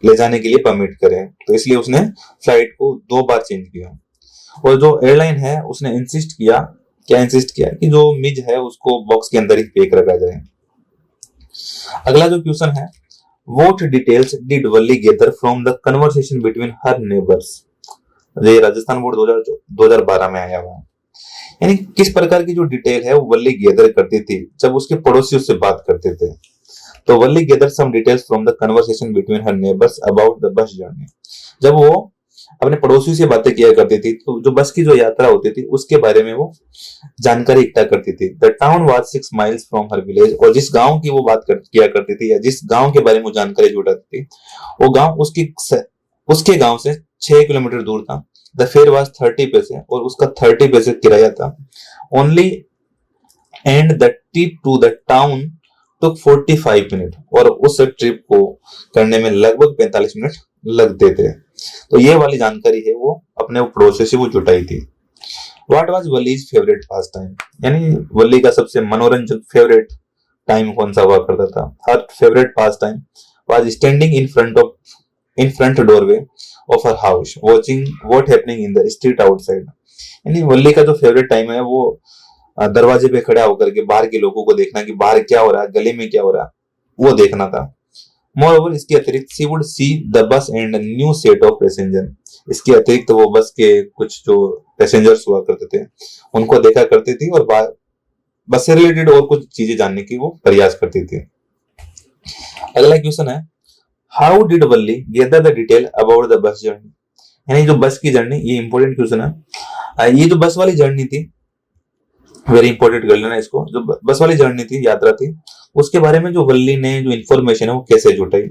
ले जाने के लिए परमिट करे। तो इसलिए उसने फ्लाइट को 2 बार चेंज किया, और जो एयरलाइन है उसने इंसिस्ट किया कि जो मिज है उसको बॉक्स के अंदर ही पैक रखा जाए। अगला जो क्वेश्चन है, what details did Valli gather from the conversation between her neighbours. ये राजस्थान बोर्ड 2012 में आया हुआ है। यानी किस प्रकार की जो डिटेल है वो वल्ली गेदर करती थी जब उसके पड़ोसी उससे बात करते थे। तो Valli gather some details from the conversation between her neighbours about the bus journey. जब वो अपने पड़ोसियों से बातें किया करती थी तो जो बस की जो यात्रा होती थी उसके बारे में वो जानकारी इकट्ठा करती थी। The town was 6 miles from her village, और जिस गांव की वो किया करती थी या जिस गांव के बारे में वो जानकारी जुटाती थी वो गांव उसके गांव से 6 किलोमीटर दूर था। द फेयर वाज 30 पैसे, और उसका 30 पैसे किराया था only, and the trip to the town took 45 minute, और उस ट्रिप को करने में लगभग 45 मिनट लगते थे। तो ये वाली जानकारी है वो अपने पड़ोसी से वो जुटाई थी। What was Valli's favourite pastime, यानी वली का सबसे मनोरंजक फेवरेट टाइम कौन सा हुआ करता था। हर favourite pass time was standing in front doorway of her house watching what happening in the street outside. यानी वली का जो फेवरेट टाइम है वो दरवाजे पे खड़ा होकर के बाहर के लोगों को देखना कि बाहर क्या हो रहा है, गली में क्या हो रहा है, वो देखना था। मोreover, इसके अतिरिक्त she would see the bus and new set of passenger. इसके अतिरिक्त वो बस के कुछ जो पैसेंजर्स हुआ करते थे उनको देखा करती थी, और बस से रिलेटेड और कुछ चीजें जानने की वो प्रयास करती थी। अगला क्वेश्चन है, how did Valli gather the detail about the bus journey. यानी जो बस की जर्नी, ये इंपॉर्टेंट क्वेश्चन है। ये जो बस वाली जर्नी थी, वेरी इंपॉर्टेंट कर लेना इसको, जो बस वाली जर्नी थी, यात्रा थी, उसके बारे में जो वल्ली ने जो इन्फॉर्मेशन है वो कैसे जुटाई।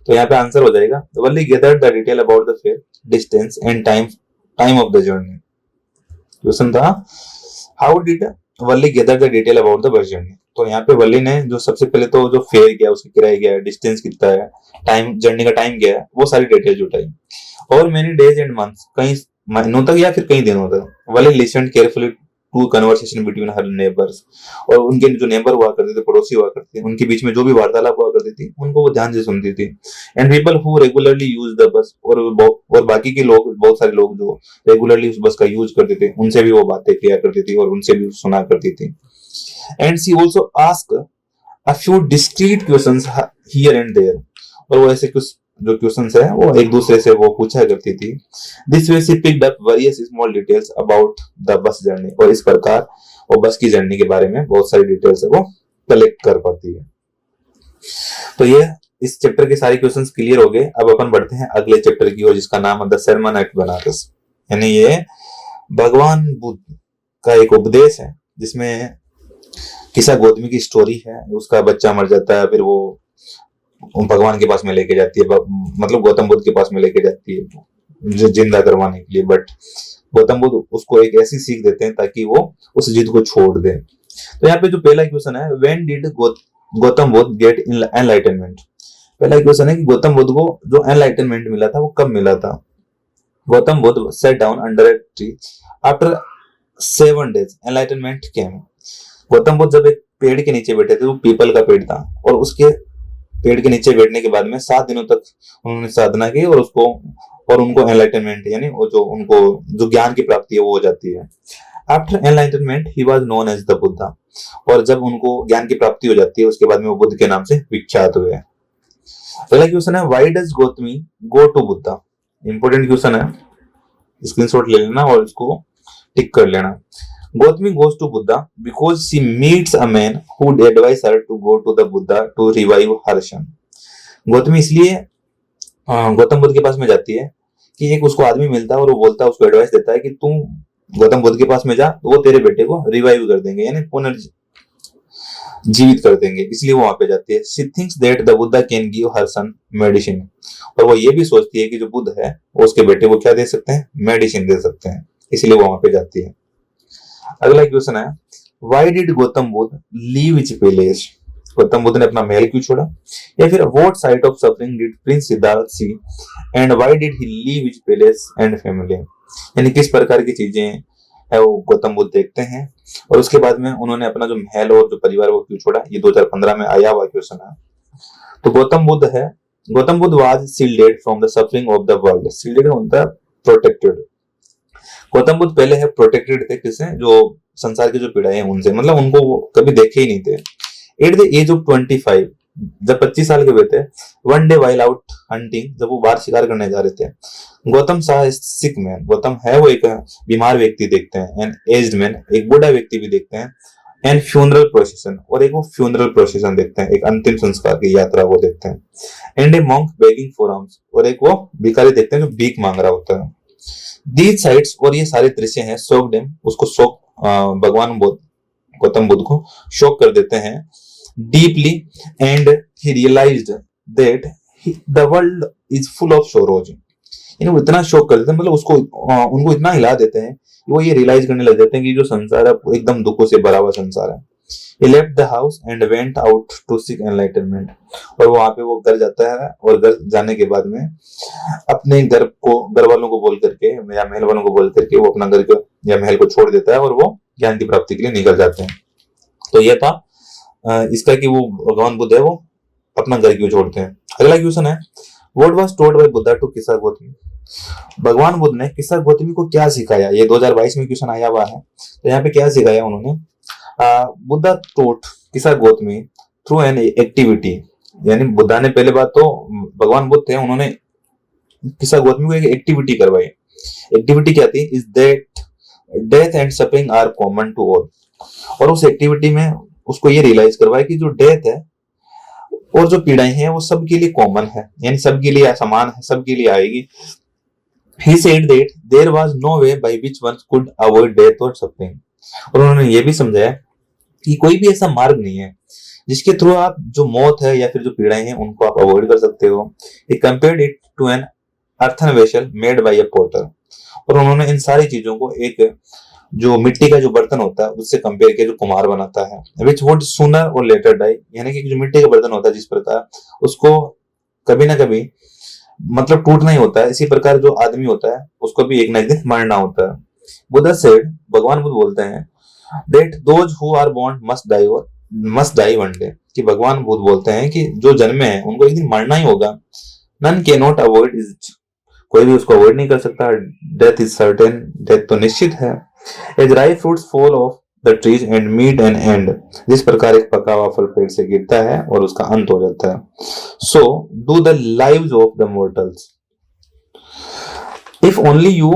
तो यहाँ पे आंसर हो जाएगा, Valli gathered the detail about the fare distance and time of the journey. Question था, how did Valli gather the detail about the bus journey. तो यहाँ पे वल्ली ने जो सबसे पहले तो जो फेयर गया, उसका किराया क्या है, डिस्टेंस कितना है, टाइम जर्नी का टाइम क्या है, वो सारी डिटेल जुटाई। और मेनी डेज एंड मंथ्स, कई महीनों तक या फिर कई दिनों तक, Valli listened carefully to conversation between her neighbours, और उनके जो नेबर हुआ करते थे, पड़ोसी हुआ करते थे, उनके बीच में जो भी वार्तालाप हुआ करती थी उनको वो ध्यान से सुनती थी। And people who regularly use the bus, और बाकी के लोग, बहुत सारे लोग जो रेगुलरली उस बस का यूज करते थे, उनसे भी वो बातें किया करती थी और उनसे भी सुना करती थी। And she also ask a few discrete questions here and there, और वो ऐसे कुछ जो क्वेश्चंस है वो एक दूसरे से वो पूछा करती थी। This way she picked up various small details about the bus journey, और इस प्रकार वो बस की जर्नी के बारे में बहुत सारी डिटेल्स है वो कलेक्ट कर पाती है। तो ये इस चैप्टर के सारे क्वेश्चंस क्लियर हो गए। अब अपन बढ़ते हैं अगले चैप्टर की ओर, जिसका नाम है द सर्मन एट बनारस, यानी ये भगवान बुद्ध का एक उपदेश है, जिसमें किसा गौतमी की स्टोरी है। उसका बच्चा मर जाता है, फिर वो भगवान के पास में लेके जाती है, मतलब गौतम बुद्ध के पास में लेके जाती है जिंदा करवाने के लिए, बट गौतम बुद्ध उसको एक ऐसी सीख देते हैं ताकि वो उस जिद को छोड़ दे। तो यहाँ पे जो पहला क्वेश्चन है, when did Gautam Buddha get enlightenment, पहला क्वेश्चन है कि गौतम बुद्ध को जो एनलाइटनमेंट मिला था वो कब मिला था। Gautam Buddha set down under a tree after 7 days enlightenment came. Gautam Buddha जब एक पेड़ के नीचे बैठे थे, वो पीपल का पेड़ था, और उसके पेड़ के नीचे बैठने के बाद में 7 दिनों तक उन्होंने साधना की, और उनको एनलाइटनमेंट यानी वो जो उनको जो ज्ञान की प्राप्ति है वो हो जाती है। After enlightenment he was known as the Buddha, और जब उनको ज्ञान की प्राप्ति हो जाती है उसके बाद में वो बुद्ध के नाम से विख्यात हुए। पहला क्वेश्चन है, why does Gautami go to Buddha. Important question है, स्क्रीनशॉट ले लेना और इसको टिक कर लेना। Gautami goes to Buddha because she meets a man who would advise her to go to the Buddha to revive her son. Gautami इसलिए गौतम बुद्ध के पास में जाती है कि एक उसको आदमी मिलता है और वो बोलता है, उसको एडवाइस देता है कि तुम गौतम बुद्ध के पास में जा, तो वो तेरे बेटे को रिवाइव कर देंगे, यानी पुनर्जीवित कर देंगे, इसलिए वो वहां पे जाती है। She thinks that the Buddha can give her son medicine, और वो ये भी सोचती है कि जो बुद्ध है वो उसके बेटे को क्या दे सकते हैं, मेडिसिन दे सकते हैं, इसलिए वो वहां पे जाती है। अगला क्वेश्चन है, why did Gautam Buddha leave his palace, Gautam Buddha ने अपना महल क्यों छोड़ा, या फिर what sight of suffering did prince Siddhartha see and why did he leave his palace and family, यानी किस प्रकार की चीजें है वो गौतम बुद्ध देखते हैं, और उसके बाद में उन्होंने अपना जो महल और जो परिवार वो क्यों छोड़ा। ये 2015 में आया हुआ क्वेश्चन है। तो Gautam Buddha was shielded from the suffering of the world, shielded होता है प्रोटेक्टेड। गौतम बुद्ध पहले है प्रोटेक्टेड थे, किससे, जो संसार की जो पीड़ाएं हैं उनसे, मतलब उनको वो कभी देखे ही नहीं थे। एट द एज ऑफ 25, जब 25 साल के हुए थे, one day while out hunting, जब वो बाहर शिकार करने जा रहे थे, गौतम साह सिक मैन, गौतम है वो एक बीमार व्यक्ति देखते हैं, एंड एज्ड मैन एक बूढ़ा व्यक्ति भी देखते हैं, एंड फ्यूनरल प्रोसेशन, और एक वो फ्यूनरल प्रोसेशन देखते हैं, एक अंतिम संस्कार की यात्रा वो देखते हैं, and A monk begging for arms, और एक वो भिखारी देखते हैं जो भीख मांग रहा होता है। दीज साइट्स, और ये सारे दृश्य हैं, शोक डेम, उसको शोक, भगवान गौतम बुद्ध को शोक कर देते हैं deeply, and he realised that the world is full of sorrows, यानी वो इतना शोक कर देते हैं, मतलब उसको उनको इतना हिला देते हैं कि वो ये रियलाइज करने लग जाते हैं कि जो संसार है वो एकदम दुखों से भरा हुआ संसार है। He left the house and went out to seek enlightenment, और वहां पे वो घर जाता है, और घर जाने के बाद में अपने घर वालों को बोल करके या महल वालों को बोल करके वो अपना घर को या महल को छोड़ देता है, और वो ज्ञान की प्राप्ति के लिए निकल जाते हैं। तो ये था इसका कि वो भगवान बुद्ध है वो अपना घर क्यों छोड़ते हैं। अगला क्वेश्चन है, what was told by Buddha to Kisa Gautami, भगवान बुद्ध ने किसा गौतमी को क्या सिखाया। ये 2022 में क्वेश्चन आया हुआ है, तो यहाँ पे क्या सिखाया उन्होंने। बुद्धा टोट किसा गौतमी थ्रू एन एक्टिविटी, यानी बुद्धा ने पहले बात तो भगवान बुद्ध थे, उन्होंने किसा गौतमी को एक एक्टिविटी करवाई। एक्टिविटी क्या थी, is that death and suffering are common to all, और उस एक्टिविटी में उसको ये रियलाइज करवाया कि जो डेथ है और जो पीड़ाएं हैं वो सबके लिए कॉमन है, यानी सबके लिए समान है, सबके लिए आएगी। He said that there was no way by which one could avoid death or suffering, और उन्होंने ये भी समझाया कि कोई भी ऐसा मार्ग नहीं है जिसके थ्रू आप जो मौत है या फिर जो पीड़ाएं हैं उनको आप अवॉइड कर सकते हो। He compared it to an earthen vessel made by a potter, और उन्होंने इन सारी चीजों को एक जो मिट्टी का जो बर्तन होता है उससे कंपेयर किया जो कुम्हार बनाता है, which would sooner or later die, यानी कि जो मिट्टी का बर्तन होता है जिस प्रकार उसको कभी ना कभी मतलब टूटना ही होता है, इसी प्रकार जो आदमी होता है उसको भी एक ना एक दिन मरना होता है। बुद्धा सेड, भगवान बुद्ध बोलते हैं, that those who are born must die one day, कि भगवान बुद्ध बोलते हैं कि जो जन्मे हैं उनको एक दिन मरना ही होगा। None can not avoid it, कोई भी उसको अवॉइड नहीं कर सकता। डेथ इज सर्टेन, डेथ तो निश्चित है। As ripe fruits fall off the trees and meet an end, जिस प्रकार एक पका हुआ फल पेड़ से गिरता है और उसका अंत हो जाता है। So do the lives of the mortals, if only you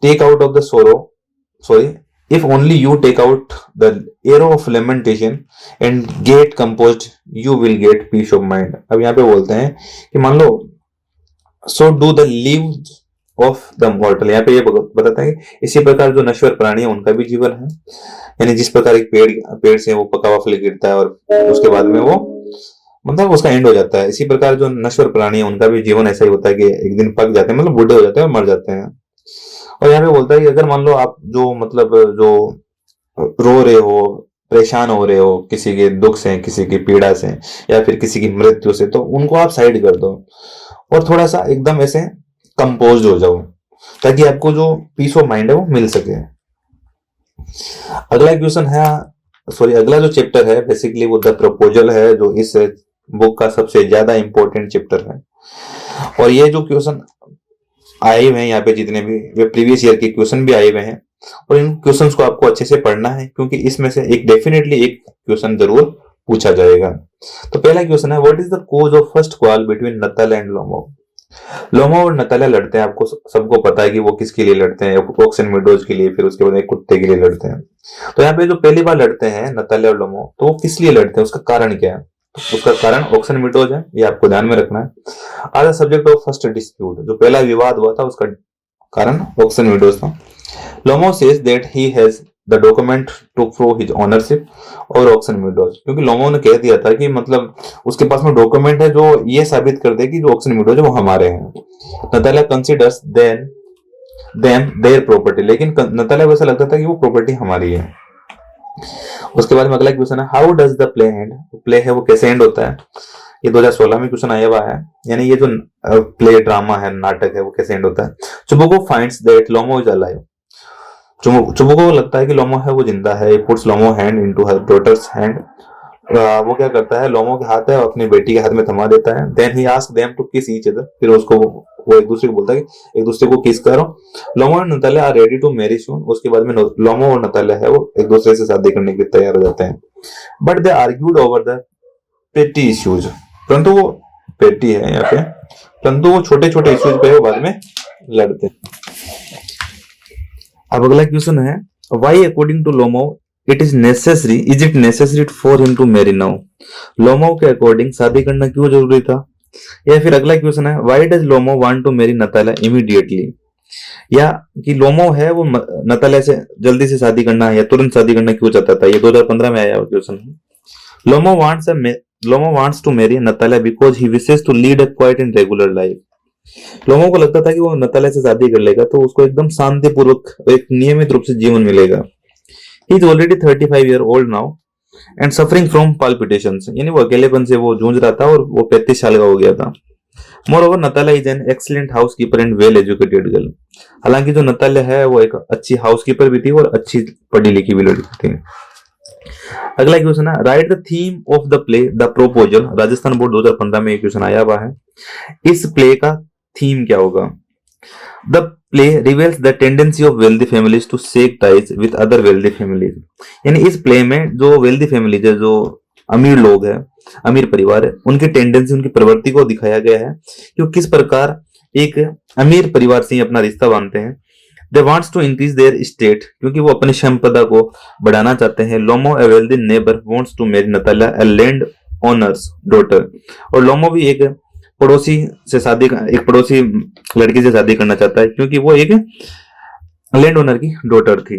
take out of the sorry if only you take out the arrow of lamentation and get composed, you will get peace of mind। अब यहाँ पे बोलते हैं कि मान लो so do the leaves of the mortal, यहाँ पे ये बताता है कि इसी प्रकार जो नश्वर प्राणी है उनका भी जीवन है, यानी जिस प्रकार एक पेड़ से वो पका हुआ फल गिरता है और उसके बाद में वो मतलब उसका एंड हो जाता है, इसी प्रकार जो नश्वर प्राणी है उनका भी जीवन ऐसा ही होता है कि एक दिन पक जाते हैं, मतलब बूढ़े हो जाते हैं और मर जाते हैं। और यहाँ पे बोलता है कि अगर मान लो आप जो मतलब जो रो रहे हो, परेशान हो रहे हो किसी के दुख से, किसी की पीड़ा से या फिर किसी की मृत्यु से, तो उनको आप साइड कर दो और थोड़ा सा एकदम ऐसे कंपोज हो जाओ ताकि आपको जो पीस ऑफ माइंड है वो मिल सके। अगला क्वेश्चन है, अगला जो चैप्टर है बेसिकली वो द प्रपोजल है, जो इस बुक का सबसे ज्यादा इंपॉर्टेंट चैप्टर है। और ये जो क्वेश्चन आए हुए हैं यहाँ पे जितने भी, वे प्रीवियस ईयर के क्वेश्चन भी आए हुए हैं और इन क्वेश्चंस को आपको अच्छे से पढ़ना है क्योंकि इसमें से एक डेफिनेटली एक क्वेश्चन जरूर पूछा जाएगा। तो पहला क्वेश्चन है, what is the cause of first quarrel between Natalya and Lomov. Lomov और नताला लड़ते हैं, आपको सबको पता है कि वो किसके लिए लड़ते हैं, ऑक्स एंड मीडोज के लिए, फिर उसके बाद एक कुत्ते के लिए लड़ते हैं। तो यहाँ पे जो पहली बार लड़ते हैं नताला और लोमो, तो वो किस लिए लड़ते हैं, उसका कारण क्या है? उसका कारण ऑक्स एंड मीडोज है, ये आपको ध्यान में रखना है। Are the subject of first dispute, जो पहला विवाद हुआ था उसका कारण ऑक्स एंड मीडोज था। Lomov says that he has the document to prove his ownership और ऑक्स एंड मीडोज, क्योंकि लोमो ने कह दिया था कि मतलब उसके पास में डॉक्यूमेंट है जो ये साबित कर दे कि जो ऑक्स एंड मीडोज वो हमारे हैं। नताला कंसीडर्स देम देयर प्रॉपर्टी, लेकिन नताला को ऐसा लगता था कि वो प्रॉपर्टी हमारी है। उसके बाद में अगला क्वेश्चन है, how does the play and, play है वो कैसे एंड होता है? ये 2016 में क्वेश्चन आया हुआ है, यानी ये जो प्ले ड्रामा है, नाटक है, वो कैसे एंड होता है? Chubukov finds that Lomov is alive, Chubukov को लगता है कि लोमो है वो जिंदा है। He puts Lomov hand into her daughter's hand, वो क्या करता है, लोमो के हाथ है अपनी बेटी के हाथ में थमा देता है। Then he ask them to kiss each other, फिर उसको वो एक दूसरे को बोलता है कि एक दूसरे को किस करो। Lomov and Natalya are ready to marry soon, उसके बाद में लोमो और नताला है वो एक दूसरे से शादी करने के लिए तैयार हो जाते हैं। But they argued over the पेटी इश्यूज, परंतु वो पेटी है यहाँ पे, परंतु वो छोटे छोटे इश्यूज पे वो बाद में लड़ते हैं। अब अगला क्वेश्चन है, why according to Lomov it is necessary for him to marry now, Lomov के अकॉर्डिंग शादी करना क्यों जरूरी था? या फिर अगला क्वेश्चन है, why does Lomov want to marry Natalya immediately, या कि लोमो है वो नताला से जल्दी से शादी करना या तुरंत शादी करना क्यों चाहता था? ये 2015 में आया क्वेश्चन है। Lomov wants to marry Natalya because he wishes to lead a quiet and regular life, लोगों को लगता था कि वो नताला से शादी कर लेगा तो उसको एकदम शांतिपूर्वक एक नियमित रूप से जीवन मिलेगा। He is already 35 year old now and suffering from palpitations, यानी वो अकेलेपन से वो जूझ रहा था और वो 35 साल का हो गया था। Moreover नताला is an excellent housekeeper and well educated girl, हालांकि जो नताला है वो एक अच्छी हाउसकीपर भी थी और अच्छी पढ़ी लिखी भी लड़की थी। अगला क्वेश्चन है, right the theme of the play the proposal, Rajasthan board 2015 में एक क्वेश्चन आया हुआ है। इस प्ले का थीम क्या होगा? The play reveals the tendency of wealthy families to shake ties with other wealthy families, यानी इस प्ले में जो वेल्दी फैमिलीज है, जो अमीर लोग हैं, अमीर परिवार है, उनकी टेंडेंसी, उनकी प्रवृत्ति को दिखाया गया है कि वो किस प्रकार एक अमीर परिवार से अपना रिश्ता बांधते हैं। They wants to increase their state, क्योंकि वो अपनी संपदा को बढ़ाना चाहते हैं। Lomov a wealthy neighbour wants to marry Natalya a land owner's daughter, और लोमो भी एक पड़ोसी लड़की से शादी करना चाहता है क्योंकि वो एक लैंड ओनर की डॉटर थी।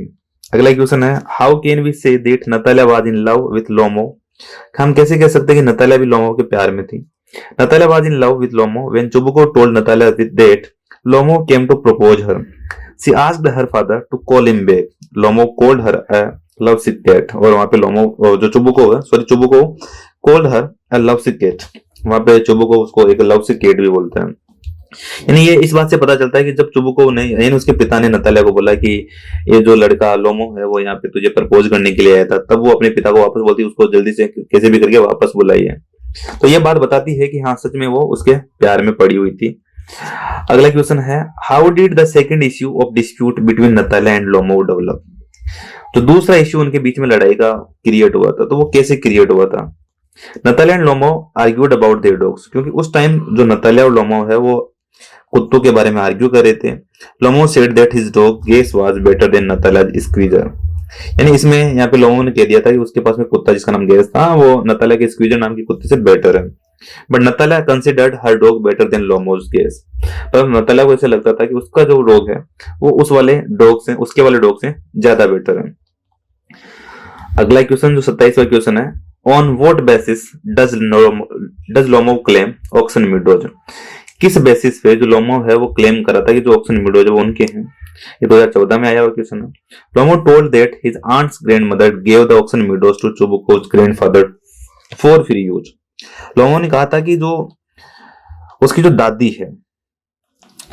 अगला क्वेश्चन है, how can we say that Natalya was in love with Lomov, हम कैसे कह सकते हैं कि नताला भी लोमो के प्यार में थी? Natalya was in love with Lomov when Chubukov told Natalya that Lomov came to propose her, she asked her father to call him back, Lomov called her a love sick cat, और वहां पे Lomov जो Chubukov called her a love sick cat, वहां पे चुबुको उसको एक love sick cat भी बोलते हैं। यानी ये इस बात से पता चलता है कि जब चुबुको ने यानी उसके पिता ने नतालिया को बोला कि ये जो लड़का लोमो है वो यहाँ पे तुझे प्रपोज करने के लिए आया था, तब वो अपने पिता को वापस बोलती है उसको जल्दी से कैसे भी करके वापस बुलाइए। तो ये बात बताती है कि हाँ सच में वो उसके प्यार में पड़ी हुई थी। अगला क्वेश्चन है, how did the second issue of dispute between Natalia and Lomov develop. तो दूसरा इश्यू उनके बीच में लड़ाई का क्रिएट हुआ था, तो वो कैसे क्रिएट हुआ था। Natalia and Lomov argued about their dogs, क्योंकि उस टाइम जो नतालिया और लोमो है वो कुत्तों के बारे में आर्ग्यू कर रहे थे। Lomov said that his dog Guess was better than Natalia's Squeezer, यानी इसमें यहाँ पे लोमो ने कह दिया था कि उसके पास में कुत्ता जिसका नाम गेस था वो नतालिया के स्क्वीजर नाम के कुत्ते से बेटर है। But Natalia considered her dog better than Lomov's guess, पर नतालिया को ऐसे लगता था कि उसका जो डॉग है वो उस वाले डॉग से उसके वाले डॉग से ज्यादा बेटर है। अगला क्वेश्चन जो 27वां क्वेश्चन है, on what basis does Lomov claim oxen meadows. किस बेसिस पे जो लोमो है वो क्लेम करा था कि जो ऑक्सन मीडोज है वो उनके हैं। ये 2014 में आया हुआ क्वेश्चन है। Lomov told that his aunt's grandmother gave the oxen meadows to Chubukov's grandfather for free use. Lomov ने कहा था कि जो उसकी जो दादी है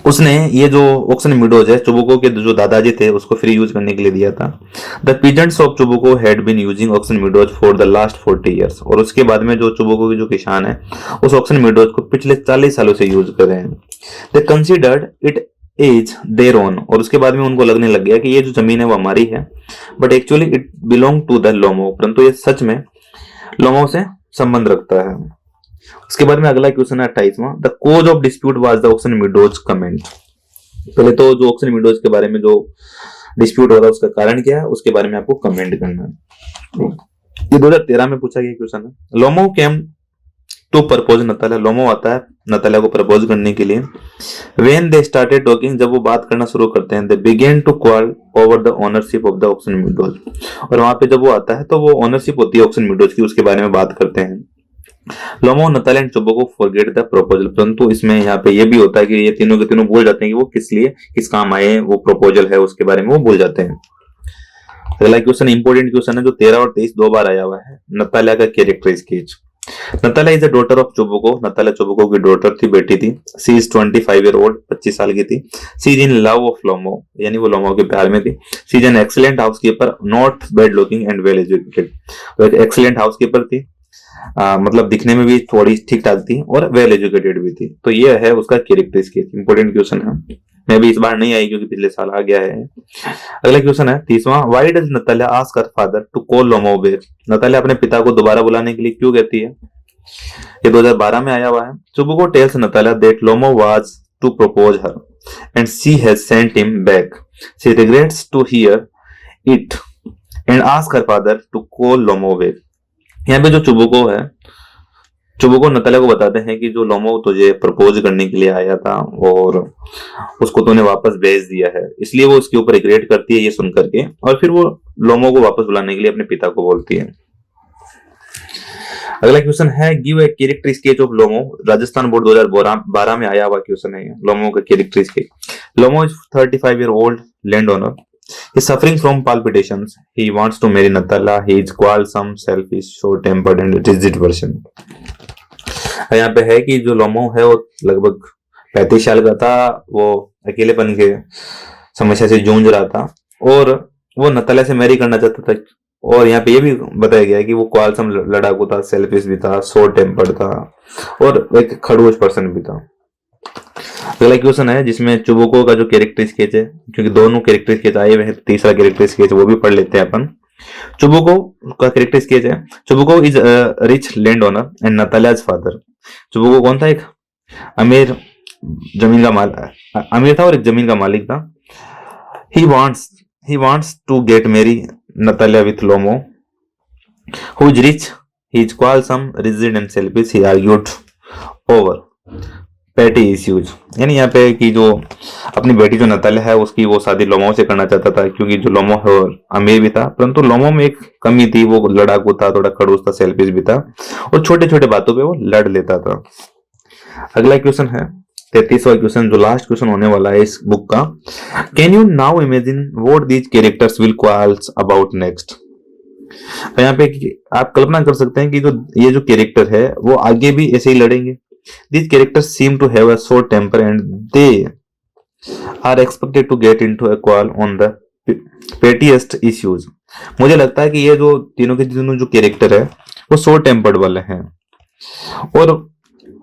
उसने ये जो ऑक्सन मीडोज है चुबुको के जो दादाजी थे उसको फ्री यूज करने के लिए दिया था। The peasants of Chubukov had been using oxen meadows for the last 40 years, और उसके बाद में जो चुबुको के जो किसान है उस ऑक्सन मीडोज को पिछले 40 सालों से यूज कर रहे हैं। दे considered it is their own, और उसके बाद में उनको लगने लग गया कि ये जो जमीन है वो हमारी है, but actually it belong to the Lomov, परंतु ये सच में लोमो से संबंध रखता है। उसके बाद में अगला क्वेश्चन है 28वां, the cause of dispute was the oxen meadows comment. पहले तो जो ऑक्सन मीडोज के बारे में जो डिस्प्यूट हो रहा है उसका कारण क्या है उसके बारे में आपको कमेंट करना है। ये 2013 में पूछा गया क्वेश्चन है। लोमो केम टू प्रपोज नतालिया, लोमो आता है नतालिया को प्रपोज करने के लिए। व्हेन दे स्टार्टेड टॉकिंग, जब वो बात करना शुरू करते हैं, they begin to quarrel over the ownership of the oxen meadows, और वहां पे जब वो आता है तो वो ओनरशिप होती है ऑक्सन मीडोज की, उसके बारे में बात करते हैं। Lomov, Natalia and Chubukov forget the proposal, परंतु इसमें यहाँ पे ये भी होता है कि ये तीनों के तीनों भूल जाते हैं कि वो किस लिए किस काम आए, वो प्रपोजल है उसके बारे में वो भूल जाते हैं। अगला क्वेश्चन इंपोर्टेंट क्वेश्चन है जो 13 और 23 दो बार आया हुआ है। नतालिया का character sketch. Natalia is a daughter of चुबुको, Natalia चुबुको की डॉटर थी, बेटी थी। सी इज 25 ईयर ओल्ड, 25 साल की थी। She is in love of Lomov, यानी वो लोमो के प्यार में थी। She is an excellent housekeeper, not bad looking and well educated, वो एक एक्सीलेंट हाउसकीपर थी, मतलब दिखने में भी थोड़ी ठीक ठाक थी और वेल एजुकेटेड भी थी। तो ये है उसका कैरेक्टर स्केच, इंपोर्टेंट क्वेश्चन है। मैं भी इस बार नहीं आई क्योंकि पिछले साल आ गया है। अगला क्वेश्चन है 30वां, why does Natalia ask her father to call Lomov back. Natalia अपने पिता को दोबारा बुलाने के लिए क्यों कहती है। ये 2012 में आया हुआ है। Chubukov tells Natalia that Lomov was to propose her and she has sent him back, she regrets to hear it and ask her father to call Lomov back. यहाँ पे जो चुबुको है, चुबुको नतालिया को बताते हैं कि जो लोमो तुझे प्रपोज करने के लिए आया था और उसको तूने वापस भेज दिया है, इसलिए वो उसके ऊपर रिग्रेट करती है ये सुन करके, और फिर वो लोमो को वापस बुलाने के लिए अपने पिता को बोलती है। अगला क्वेश्चन है, give a character sketch of Lomov. Rajasthan board 2012 में आया हुआ क्वेश्चन है लोमो का character sketch. Lomov is 35 year old land owner, he is suffering from palpitations, he wants to marry Natalia, he is quarrelsome, selfish, short tempered and rigid person। यहाँ पे है कि जो लोमो है वो लगभग 35 साल का था, वो अकेलेपन के समस्या से जूझ रहा था और वो नतालिया से मैरी करना चाहता था। और यहाँ पे ये भी बताया गया है कि वो क्वारलसम लड़ाकू था, सेल्फिश भी था, शॉर्ट टेम्पर्ड था और एक खड़ूस पर्सन भी था। अगला क्वेश्चन है जिसमें चुबुको का जो कैरेक्टर स्केच है, क्योंकि दोनों कैरेक्टर स्केच आए हुए हैं, तीसरा कैरेक्टर स्केच वो भी पढ़ लेते हैं अपन। चुबुको का कैरेक्टर स्केच है, Chubukov is rich land owner and Natalia's father. Chubukov कौन था, एक अमीर जमीन का अमीर था और एक जमीन का मालिक था। he wants to get marry Natalia with Lomo, who is rich, he is quarrelsome, rigid and selfish, he argued over पेटी इश्यूज। यानी यहाँ पे कि जो अपनी बेटी जो नतालिया है उसकी वो शादी लोमो से करना चाहता था, क्योंकि जो लोमो है अमीर भी था, परंतु लोमो में एक कमी थी, वो लड़ाकू था, थोड़ा खड़ूस था, सेल्फिश भी था और छोटे छोटे बातों पे वो लड़ लेता था। अगला क्वेश्चन है 33वां क्वेश्चन, जो लास्ट क्वेश्चन होने वाला है इस बुक का। Can you now imagine what these characters will quarrels about next. यहाँ पे आप कल्पना कर सकते हैं कि जो ये जो कैरेक्टर है वो आगे भी ऐसे ही लड़ेंगे, These characters seem to have a short temper and they are expected to get into a quarrel on the pettiest issues. मुझे लगता है कि ये जो तीनों के तीनों जो कैरेक्टर है वो शॉर्ट टेम्पर्ड वाले हैं और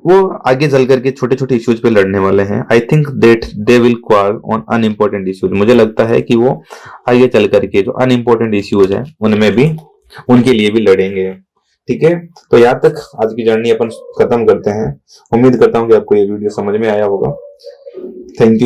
वो आगे चल करके छोटे छोटे इश्यूज पे लड़ने वाले हैं. I think that they will quarrel on unimportant issues. मुझे लगता है कि वो आगे चल करके जो अनइम्पोर्टेंट इश्यूज हैं उनमें भी उनके लिए भी लड़ेंगे. ठीक है, तो यहाँ तक आज की जर्नी अपन खत्म करते हैं. उम्मीद करता हूँ कि आपको ये वीडियो समझ में आया होगा. Thank you.